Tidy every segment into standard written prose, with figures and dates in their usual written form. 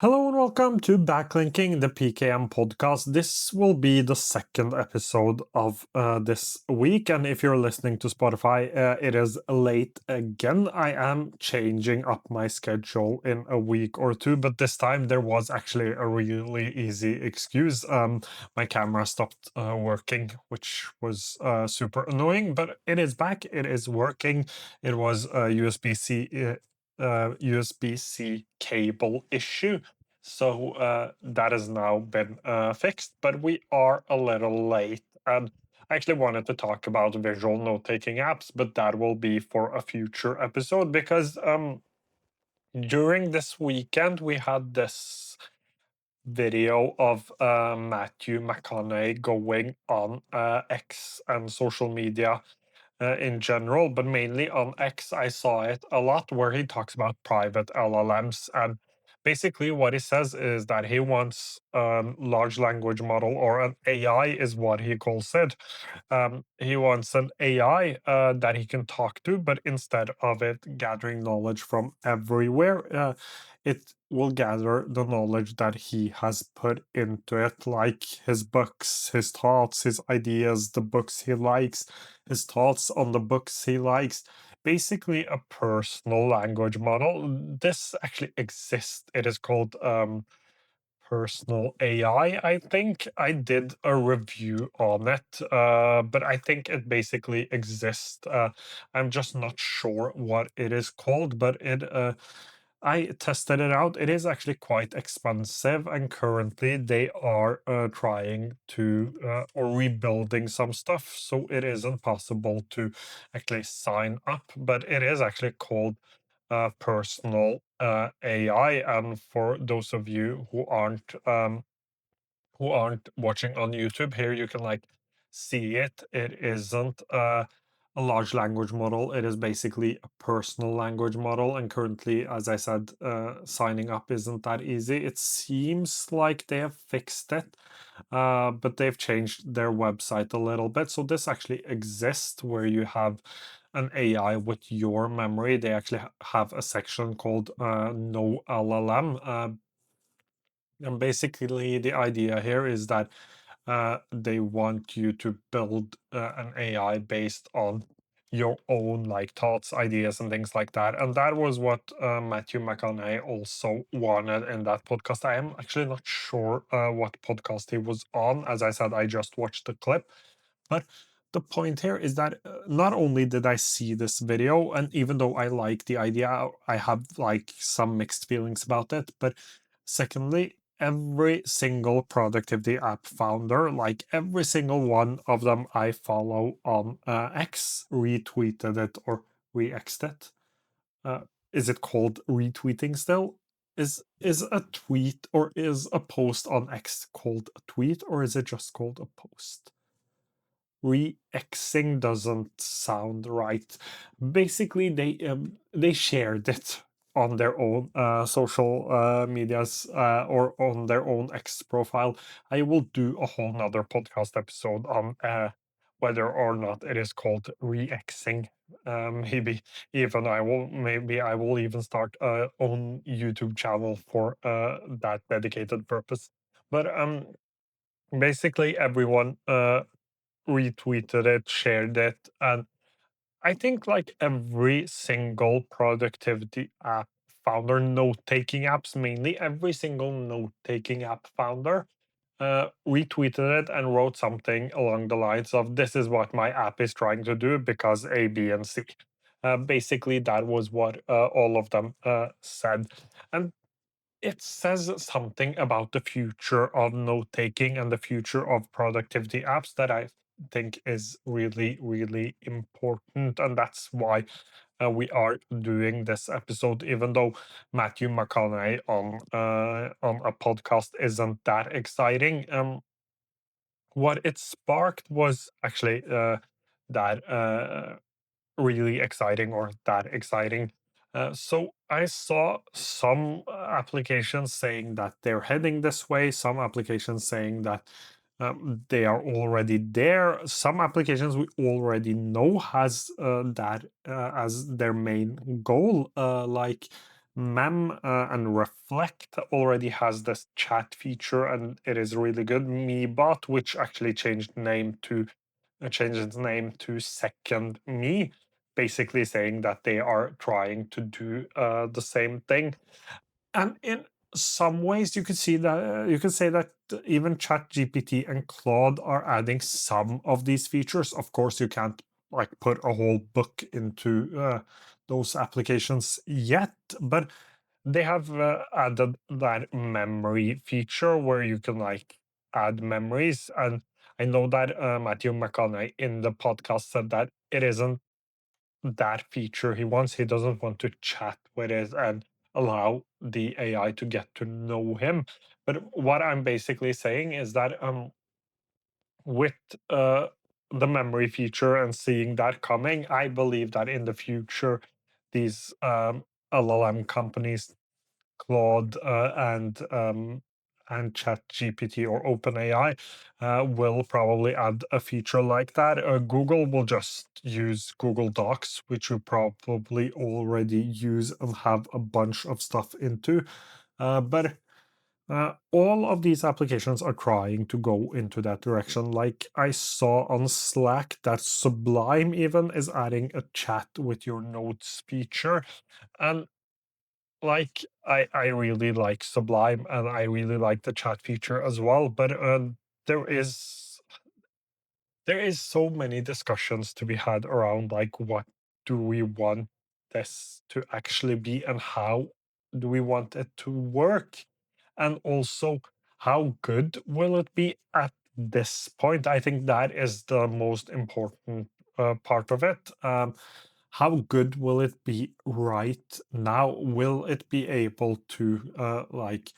Hello and welcome to Backlinking, the PKM podcast. This will be the second episode of this week, and if you're listening to Spotify, it is late again. I am changing up my schedule in a week or two, but this time there was actually a really easy excuse. My camera stopped working, which was super annoying, but it is back. It is working. It was a USB-C cable issue. So that has now been fixed, but we are a little late. And I actually wanted to talk about visual note-taking apps, but that will be for a future episode because during this weekend we had this video of Matthew McConaughey going on X and social media in general, but mainly on X, I saw it a lot where he talks about private LLMs. And basically, what he says is that he wants large language model or an AI, is what he calls it. He wants an AI that he can talk to, but instead of it gathering knowledge from everywhere, it will gather the knowledge that he has put into it, like his books, his thoughts, his ideas, the books he likes, his thoughts on the books he likes. Basically, a personal language model. This actually exists. It is called personal AI, I think. I did a review on it, but I think it basically exists. I'm just not sure what it is called, but I tested it out. It is actually quite expensive, and currently they are trying to or rebuilding some stuff, so it isn't possible to actually sign up, but it is actually called personal AI. And for those of you who aren't watching on YouTube, here you can like see it. It isn't a large language model. It is basically a personal language model. And currently, as I said, signing up isn't that easy. It seems like they have fixed it, but they've changed their website a little bit. So this actually exists where you have an AI with your memory. They actually have a section called No LLM. And basically, the idea here is that they want you to build an AI based on your own like thoughts, ideas, and things like that. And that was what Matthew McConaughey also wanted in that podcast. I am actually not sure what podcast he was on. As I said, I just watched the clip, but the point here is that not only did I see this video, and even though I like the idea, I have like some mixed feelings about it. But secondly, every single productivity app founder, like every single one of them I follow on X, retweeted it or re-xed it. Uh, is it called retweeting still? Is a tweet or is a post on X called a tweet, or is it just called a post? Re-Xing doesn't sound right. Basically, they shared it on their own social medias or on their own X profile. I will do a whole nother podcast episode on whether or not it is called re-Xing. Maybe I will even start a own YouTube channel for that dedicated purpose. But basically everyone retweeted it, shared it, and I think like every single productivity app founder, note-taking apps mainly, every single note-taking app founder retweeted it and wrote something along the lines of "This is what my app is trying to do because A, B, and C." Basically, that was what all of them said, and it says something about the future of note taking and the future of productivity apps that I think is really, really important. And that's why we are doing this episode, even though Matthew McConaughey on a podcast isn't that exciting. What it sparked was actually that. Really exciting or that exciting. So I saw some applications saying that they're heading this way, some applications saying that they are already there. Some applications we already know has that as their main goal, like Mem and Reflect already has this chat feature, and it is really good. MeBot, which actually changed its name to Second Me, basically saying that they are trying to do the same thing. And in some ways, you could say that even ChatGPT and Claude are adding some of these features. Of course, you can't like put a whole book into those applications yet, but they have added that memory feature where you can like add memories. And I know that Matthew McConaughey in the podcast said that it isn't that feature he wants. He doesn't want to chat with it and allow the AI to get to know him. But what I'm basically saying is that with the memory feature and seeing that coming, I believe that in the future, these LLM companies, Claude and ChatGPT or OpenAI will probably add a feature like that. Google will just use Google Docs, which you probably already use and have a bunch of stuff into. But all of these applications are trying to go into that direction. Like I saw on Slack that Sublime even is adding a chat with your notes feature. And like I really like Sublime and I really like the chat feature as well. But there is there is so many discussions to be had around like what do we want this to actually be and how do we want it to work, and also how good will it be at this point. I think that is the most important part of it. How good will it be right now? Will it be able to like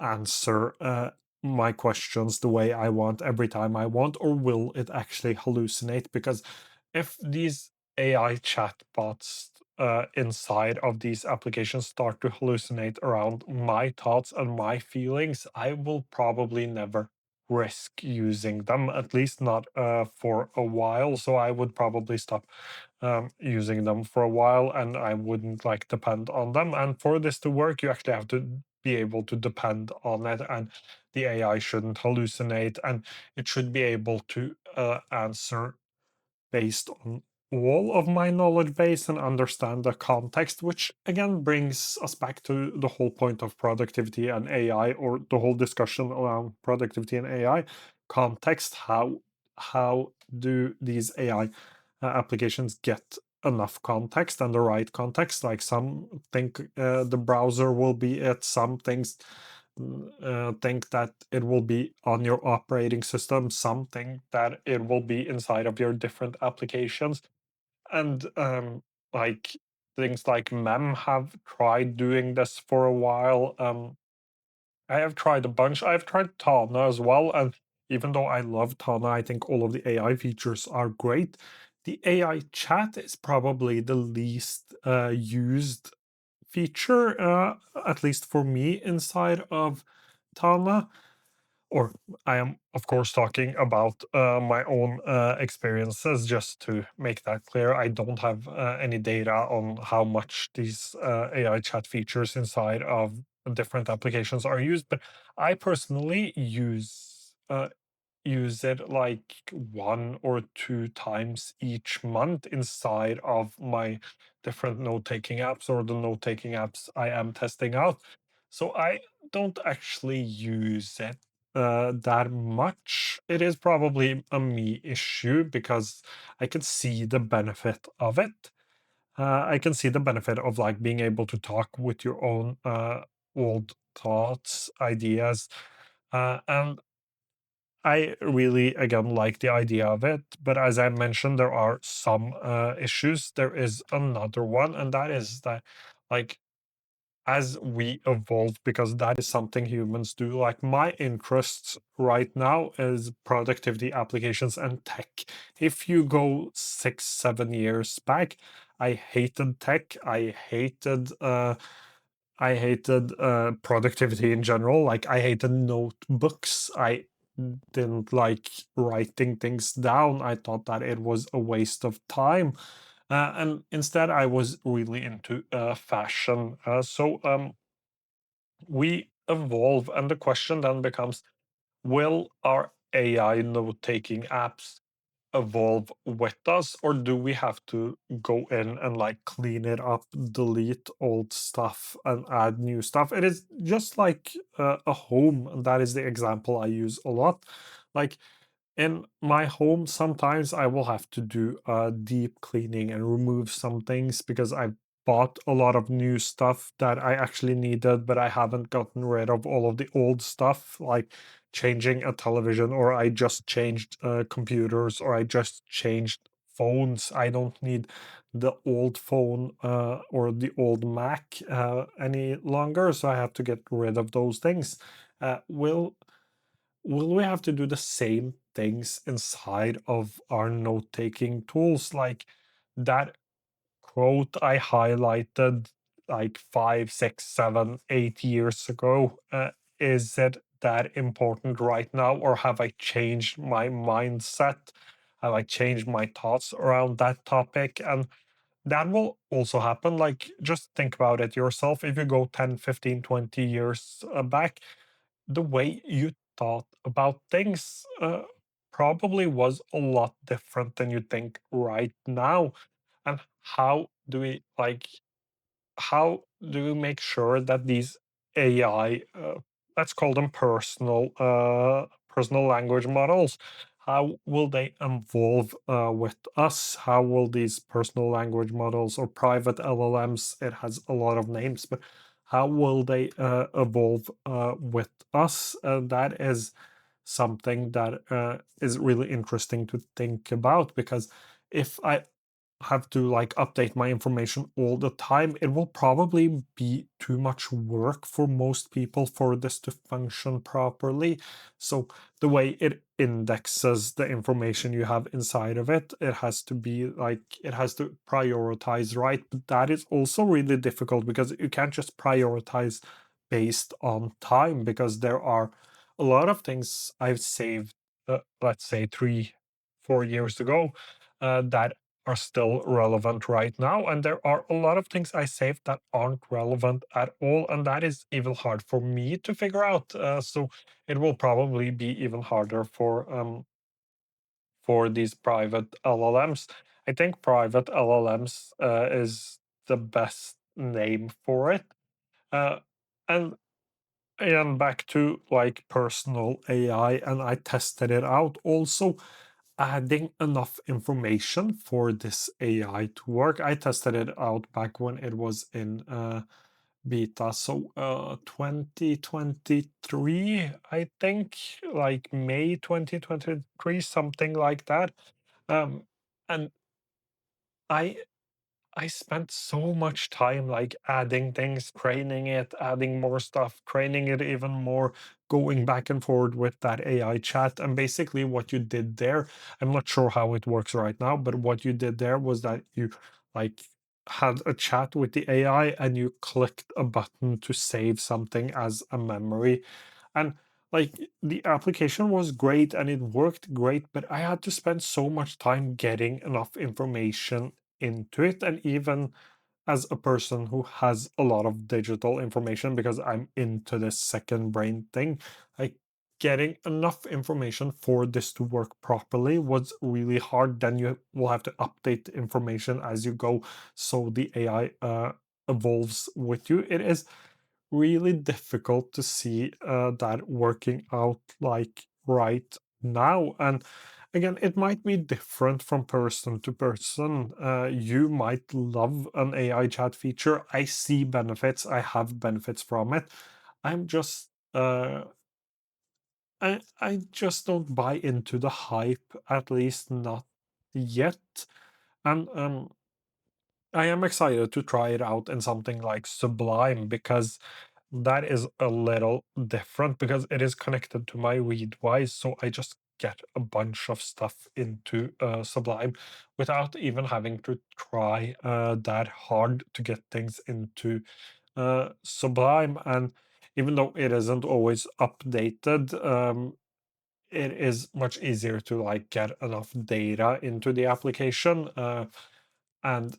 answer my questions the way I want every time I want, or will it actually hallucinate? Because if these AI chatbots inside of these applications start to hallucinate around my thoughts and my feelings, I will probably never risk using them, at least not for a while. So I would probably stop using them for a while, and I wouldn't like depend on them. And for this to work, you actually have to be able to depend on it, and the AI shouldn't hallucinate, and it should be able to answer based on all of my knowledge base and understand the context, which again brings us back to the whole point of productivity and AI, or the whole discussion around productivity and AI context. How do these AI applications get enough context and the right context? Like some think the browser will be it, some things think that it will be on your operating system, some think that it will be inside of your different applications. And like things like Mem have tried doing this for a while. I have tried a bunch. I've tried Tana as well, and even though I love Tana, I think all of the AI features are great. The AI chat is probably the least used feature, at least for me, inside of Tana. Or I am, of course, talking about my own experiences, just to make that clear. I don't have any data on how much these AI chat features inside of different applications are used, but I personally use it like 1 or 2 times each month inside of my different note-taking apps or the note-taking apps I am testing out. So I don't actually use it that much. It is probably a me issue because I can see the benefit of it. I can see the benefit of like being able to talk with your own old thoughts, ideas, and I really, again, like the idea of it, but as I mentioned, there are some issues. There is another one, and that is that, like, as we evolve, because that is something humans do. Like, my interests right now is productivity applications and tech. If you go 6, 7 years back, I hated tech. I hated productivity in general. Like I hated notebooks. I didn't like writing things down. I thought that it was a waste of time. And instead, I was really into fashion. We evolve, and the question then becomes: will our AI note taking apps evolve with us, or do we have to go in and like clean it up, delete old stuff, and add new stuff? It is just like a home, and that is the example I use a lot. Like in my home, sometimes I will have to do deep cleaning and remove some things because I bought a lot of new stuff that I actually needed, but I haven't gotten rid of all of the old stuff, like changing a television, or I just changed computers, or I just changed phones. I don't need the old phone or the old Mac any longer, so I have to get rid of those things. Will we have to do the same things inside of our note-taking tools? Like that quote I highlighted like 5, 6, 7, 8 years ago. Is it that important right now, or have I changed my mindset? Have I changed my thoughts around that topic? And that will also happen. Like, just think about it yourself. If you go 10, 15, 20 years back, the way you thought about things probably was a lot different than you think right now. And how do we make sure that these AI, let's call them personal language models, how will they evolve with us? How will these personal language models or private LLMs, it has a lot of names, but how will they evolve with us? That is something that is really interesting to think about, because if I have to like update my information all the time, it will probably be too much work for most people for this to function properly. So the way it indexes the information you have inside of it, it has to be like it has to prioritize right. But that is also really difficult because you can't just prioritize based on time, because there are a lot of things I've saved, let's say 3, 4 years ago, that are still relevant right now. And there are a lot of things I saved that aren't relevant at all. And that is even hard for me to figure out. So it will probably be even harder for these private LLMs. I think private LLMs is the best name for it. Uh, and and back to like personal AI, and I tested it out. Also, adding enough information for this AI to work. I tested it out back when it was in beta, so 2023, I think, like May 2023, something like that. Um, and I I spent so much time like adding things, training it, adding more stuff, training it even more, going back and forward with that AI chat. And basically, what you did there, I'm not sure how it works right now, but what you did there was that you like had a chat with the AI and you clicked a button to save something as a memory. And like the application was great and it worked great, but I had to spend so much time getting enough information into it. And even as a person who has a lot of digital information, because I'm into this second brain thing, like getting enough information for this to work properly was really hard. Then you will have to update the information as you go, so the AI evolves with you. It is really difficult to see that working out like right now. And again, it might be different from person to person. You might love an AI chat feature. I see benefits, I have benefits from it. I'm just I just don't buy into the hype, at least not yet. And I am excited to try it out in something like Sublime, because that is a little different, because it is connected to my Readwise, so I just get a bunch of stuff into Sublime without even having to try that hard to get things into Sublime. And even though it isn't always updated, it is much easier to like get enough data into the application. And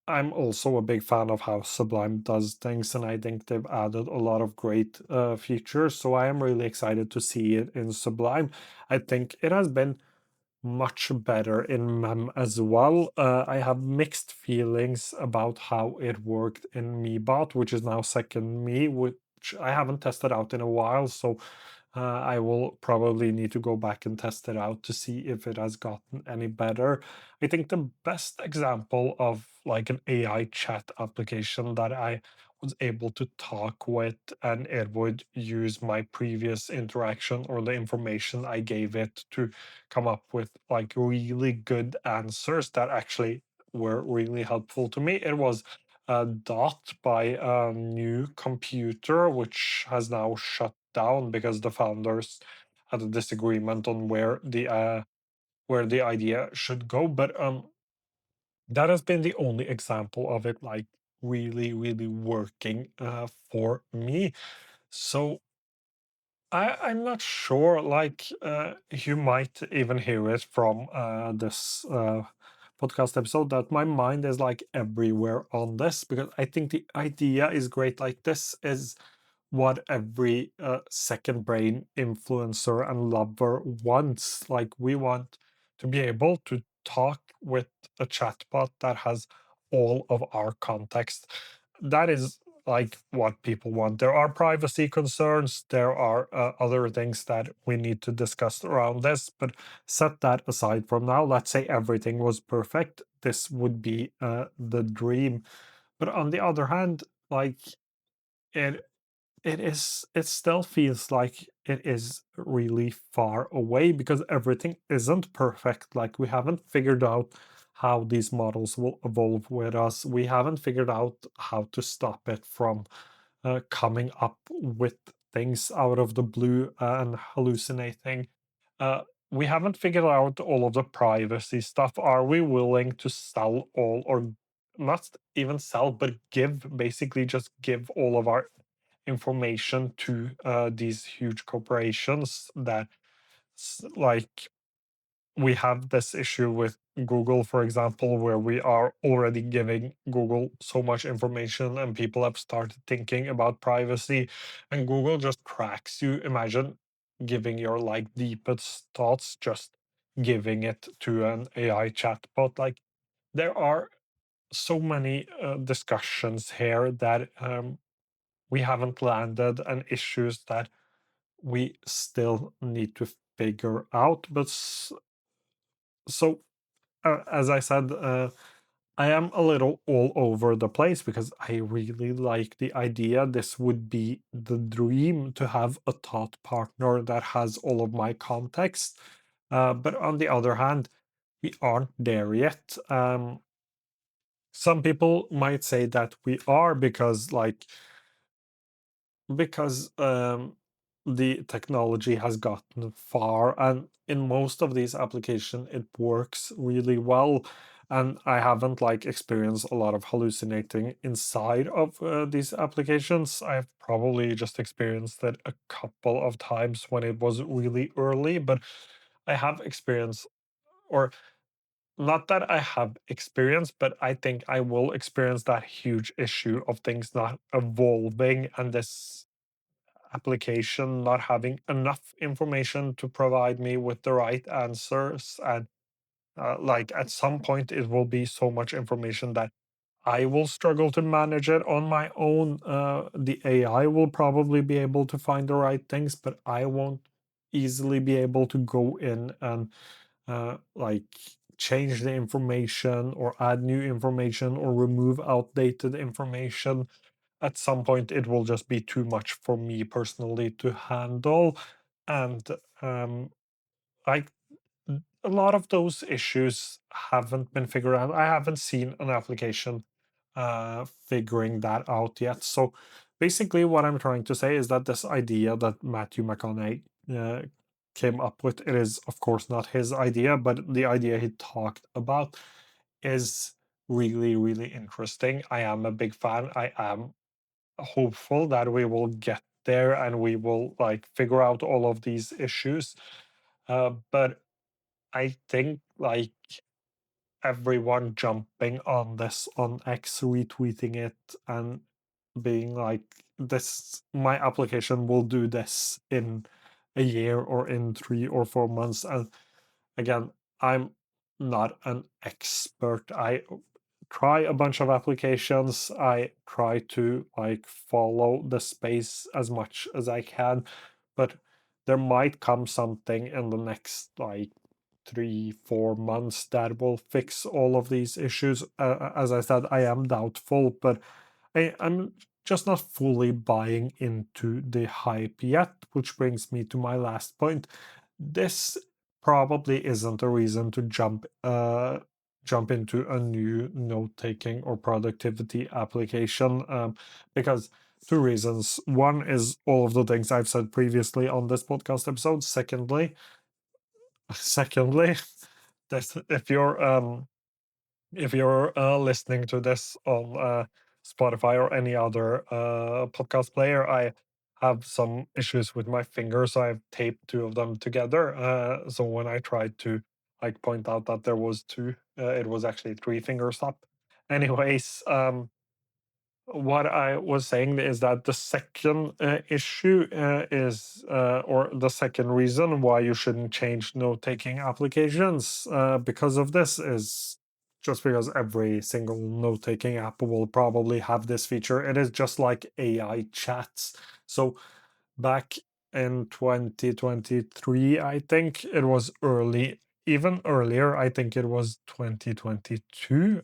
I'm also a big fan of how Sublime does things, and I think they've added a lot of great features. So I am really excited to see it in Sublime. I think it has been much better in Mem as well. I have mixed feelings about how it worked in MeBot, which is now second Me, which I haven't tested out in a while. So I will probably need to go back and test it out to see if it has gotten any better. I think the best example of like an AI chat application that I was able to talk with and it would use my previous interaction or the information I gave it to come up with like really good answers that actually were really helpful to me. It was Dot by a new computer, which has now shut down because the founders had a disagreement on where the idea should go. But that has been the only example of it like really, really working for me. So I'm not sure. Like, you might even hear it from this podcast episode that my mind is like everywhere on this because I think the idea is great. Like, this is what every second brain influencer and lover wants. Like, we want to be able to talk with a chatbot that has all of our context. That is like what people want. There are privacy concerns, there are other things that we need to discuss around this, but set that aside from now. Let's say everything was perfect. This would be the dream. But on the other hand, like, it it still feels like it is really far away because everything isn't perfect. Like, we haven't figured out how these models will evolve with us. We haven't figured out how to stop it from coming up with things out of the blue and hallucinating. Uh, we haven't figured out all of the privacy stuff. Are we willing to sell all, or not even sell, but give, basically just give all of our information to these huge corporations that like we have this issue with Google, for example, where we are already giving Google so much information and people have started thinking about privacy and Google just tracks you. Imagine giving your like deepest thoughts, just giving it to an AI chatbot. Like, there are so many discussions here that we haven't landed and issues that we still need to figure out. But so as I said, I am a little all over the place because I really like the idea. This would be the dream to have a thought partner that has all of my context. But on the other hand, we aren't there yet. Some people might say that we are because the technology has gotten far, and in most of these applications it works really well, and I haven't like experienced a lot of hallucinating inside of these applications. I've probably just experienced it a couple of times when it was really early, but I have experienced, or not that I have experience, but I think I will experience that huge issue of things not evolving and this application not having enough information to provide me with the right answers. And like, at some point it will be so much information that I will struggle to manage it on my own. The AI will probably be able to find the right things, but I won't easily be able to go in and like change the information or add new information or remove outdated information. At some point it will just be too much for me personally to handle. And like, a lot of those issues haven't been figured out. I haven't seen an application figuring that out yet. So basically what I'm trying to say is that this idea that Matthew McConaughey uh, came up with, it is of course not his idea, but the idea he talked about is really, really interesting. I am a big fan. I am hopeful that we will get there and we will like figure out all of these issues. But I think like everyone jumping on this on X, retweeting it, and being like, this, my application will do this in a year or in 3 or 4 months. And again, I'm not an expert. I try a bunch of applications. I try to like follow the space as much as I can, but there might come something in the next like 3 4 months that will fix all of these issues. As I said, I am doubtful, but I'm just not fully buying into the hype yet, which brings me to my last point. This probably isn't a reason to jump into a new note-taking or productivity application, because two reasons. One is all of the things I've said previously on this podcast episode. Secondly, that if you're listening to this on Spotify or any other podcast player, I have some issues with my fingers, so I've taped two of them together. So when I tried to like point out that there was two, it was actually three fingers up. Anyways, what I was saying is that the second issue or the second reason why you shouldn't change note taking applications because of this is just because every single note taking app will probably have this feature. It is just like AI chats. So back in 2023, I think it was early, even earlier, I think it was 2022.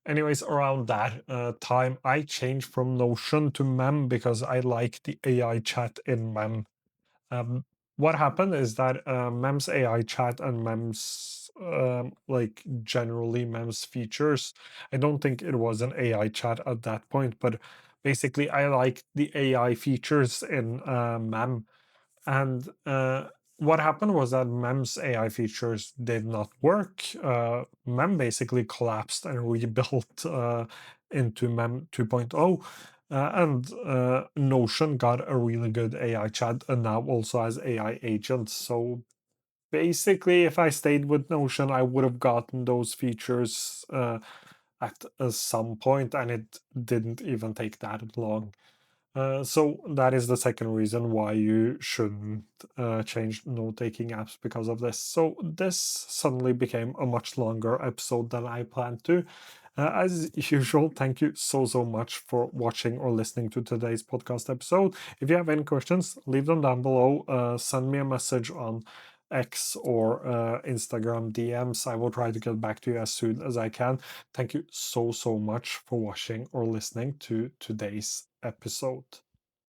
Anyways, around that time, I changed from Notion to Mem because I like the AI chat in Mem. um, what happened is that Mem's AI chat and Mem's like generally Mem's features. I don't think it was an AI chat at that point, but basically I like the AI features in Mem. And what happened was that Mem's AI features did not work. Mem basically collapsed and rebuilt into Mem 2.0. And Notion got a really good AI chat and now also has AI agents. So basically, if I stayed with Notion, I would have gotten those features at some point, and it didn't even take that long. So that is the second reason why you shouldn't change note-taking apps because of this. So this suddenly became a much longer episode than I planned to. As usual, thank you so much for watching or listening to today's podcast episode. If you have any questions, leave them down below. Send me a message on X or Instagram DMs. I will try to get back to you as soon as I can. Thank you so much for watching or listening to today's episode.